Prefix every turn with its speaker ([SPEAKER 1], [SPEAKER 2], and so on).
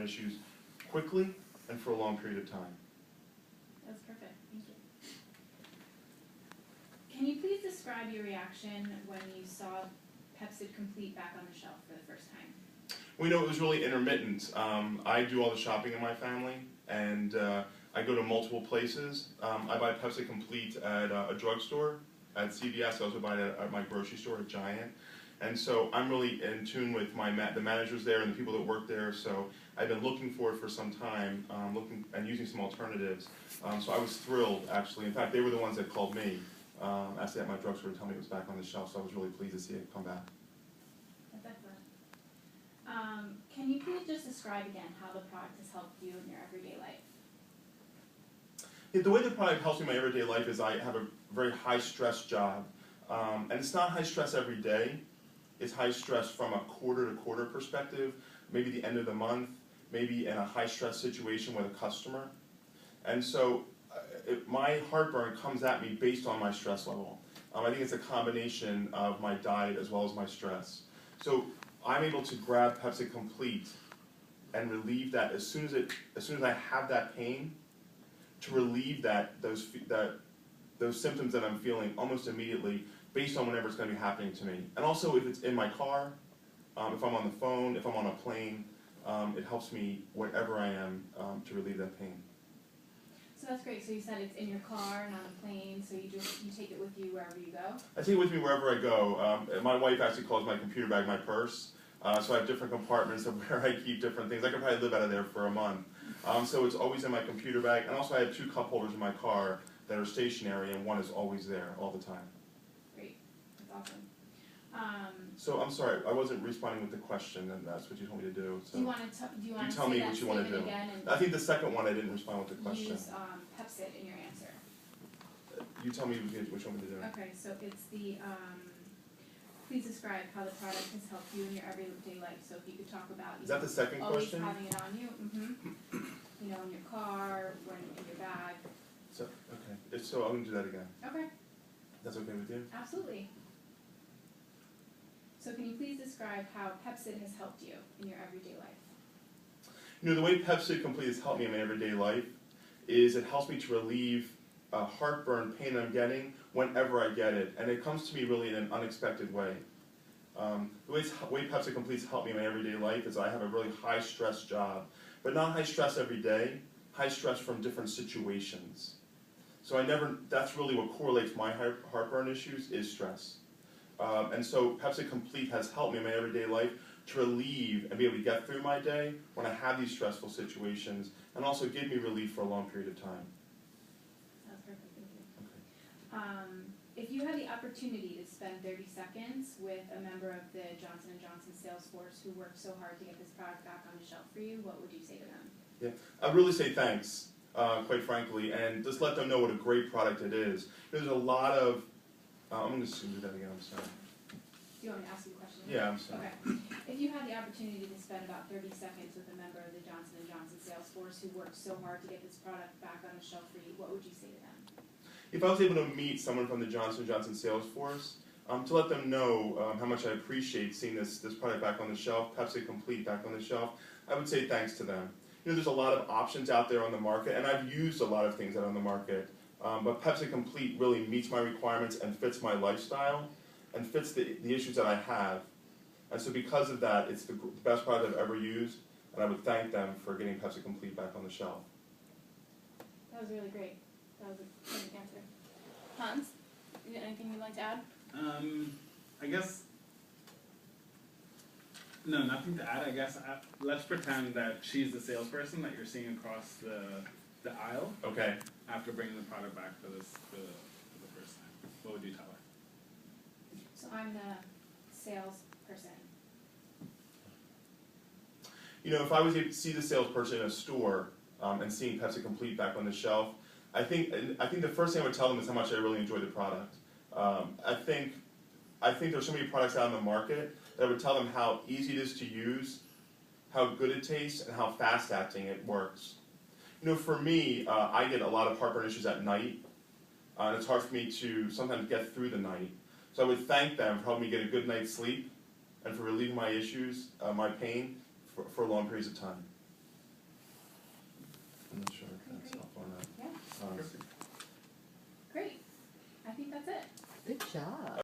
[SPEAKER 1] issues quickly and for a long period of time.
[SPEAKER 2] That's perfect, thank you. Can you please describe your reaction when you saw Pepcid Complete back on the shelf for the first time?
[SPEAKER 1] We know it was really intermittent. I do all the shopping in my family, and I go to multiple places. I buy Pepcid Complete at a drugstore, at CVS. I also buy it at my grocery store at Giant. And so I'm really in tune with the managers there and the people that work there. So I've been looking for it for some time, looking and using some alternatives. So I was thrilled, actually. In fact, they were the ones that called me, actually at my drugstore to tell me it was back on the shelf. So I was really pleased to see it come back.
[SPEAKER 2] That's excellent. Can you please just describe again how the product has helped you in your everyday life?
[SPEAKER 1] Yeah, the way the product helps me in my everyday life is I have a very high stress job. And it's not high stress every day. It's high stress from a quarter-to-quarter perspective, maybe the end of the month, maybe in a high-stress situation with a customer. And so my heartburn comes at me based on my stress level. I think it's a combination of my diet as well as my stress. So I'm able to grab Pepcid Complete and relieve that as soon as I have that pain, to relieve those symptoms that I'm feeling almost immediately, based on whenever it's going to be happening to me. And also if it's in my car, if I'm on the phone, if I'm on a plane, it helps me wherever I am to relieve that pain.
[SPEAKER 2] So that's great. So you said it's in your car and on a plane, so you take it with you wherever you go?
[SPEAKER 1] I take it with me wherever I go. My wife actually calls my computer bag my purse. So I have different compartments of where I keep different things. I could probably live out of there for a month. So it's always in my computer bag. And also I have 2 cup holders in my car that are stationary, and one is always there all the time.
[SPEAKER 2] Great. That's awesome.
[SPEAKER 1] So I'm sorry, I wasn't responding with the question, and that's what you told me to do. So
[SPEAKER 2] do you want to
[SPEAKER 1] tell
[SPEAKER 2] say
[SPEAKER 1] me
[SPEAKER 2] that
[SPEAKER 1] what you want to
[SPEAKER 2] statement
[SPEAKER 1] do.
[SPEAKER 2] again and
[SPEAKER 1] I think the second one I didn't respond with the question.
[SPEAKER 2] use Pepcid in your answer?
[SPEAKER 1] You tell me what you want me to do.
[SPEAKER 2] Okay, so it's the, please describe how the product has helped you in your everyday life. So if you could talk about,
[SPEAKER 1] Is that the second
[SPEAKER 2] always
[SPEAKER 1] question?
[SPEAKER 2] having it on you, you know, in your car, when in your bag.
[SPEAKER 1] So, okay. So I'm going to do that again.
[SPEAKER 2] Okay,
[SPEAKER 1] That's okay with you?
[SPEAKER 2] absolutely. So can you please describe how Pepcid has helped you in your everyday life?
[SPEAKER 1] You know, the way Pepcid Complete has helped me in my everyday life is it helps me to relieve heartburn pain I'm getting whenever I get it. And it comes to me really in an unexpected way. The way Pepcid Complete has helped me in my everyday life is I have a really high stress job, but not high stress every day, high stress from different situations. So that's really what correlates my heartburn issues is stress. And so Pepcid Complete has helped me in my everyday life to relieve and be able to get through my day when I have these stressful situations, and also give me relief for a long period of time.
[SPEAKER 2] That's perfect, thank you.
[SPEAKER 1] Okay.
[SPEAKER 2] If you had the opportunity to spend 30 seconds with a member of the Johnson & Johnson sales force who worked so hard to get this product back on the shelf for you, what would you say to them?
[SPEAKER 1] Yeah, I'd really say thanks, quite frankly, and just let them know what a great product it is. There's a lot of, I'm going to do that again, I'm sorry.
[SPEAKER 2] Do you want me to ask you a question?
[SPEAKER 1] Yeah, I'm sorry.
[SPEAKER 2] Okay. If you had the opportunity to spend about 30 seconds with a member of the Johnson & Johnson sales force who worked so hard to get this product back on the shelf for you, what would you say to them?
[SPEAKER 1] If I was able to meet someone from the Johnson & Johnson sales force, to let them know how much I appreciate seeing this product back on the shelf, Pepcid Complete back on the shelf, I would say thanks to them. You know, there's a lot of options out there on the market, and I've used a lot of things out on the market, but Pepcid Complete really meets my requirements and fits my lifestyle and fits the issues that I have. And so because of that, it's the best product I've ever used, and I would thank them for getting Pepcid Complete back on the shelf.
[SPEAKER 2] That was really great. That was a great answer. Hans, anything you'd like to add?
[SPEAKER 3] I guess, no, nothing to add. I guess let's pretend that she's the salesperson that you're seeing across the aisle.
[SPEAKER 1] Okay.
[SPEAKER 3] After bringing the product back for the first time. What would you tell her?
[SPEAKER 2] So I'm the salesperson.
[SPEAKER 1] You know, if I was able to see the salesperson in a store and seeing Pepcid Complete back on the shelf, I think the first thing I would tell them is how much I really enjoy the product. I think there's so many products out on the market that I would tell them how easy it is to use, how good it tastes, and how fast-acting it works. You know, for me, I get a lot of heartburn issues at night, and it's hard for me to sometimes get through the night. So I would thank them for helping me get a good night's sleep and for relieving my issues, my pain, for long periods of time. I'm not sure if that's
[SPEAKER 2] Great.
[SPEAKER 1] helpful or not.
[SPEAKER 2] Yeah.
[SPEAKER 1] Honestly.
[SPEAKER 2] Great. I think that's it.
[SPEAKER 4] Good job.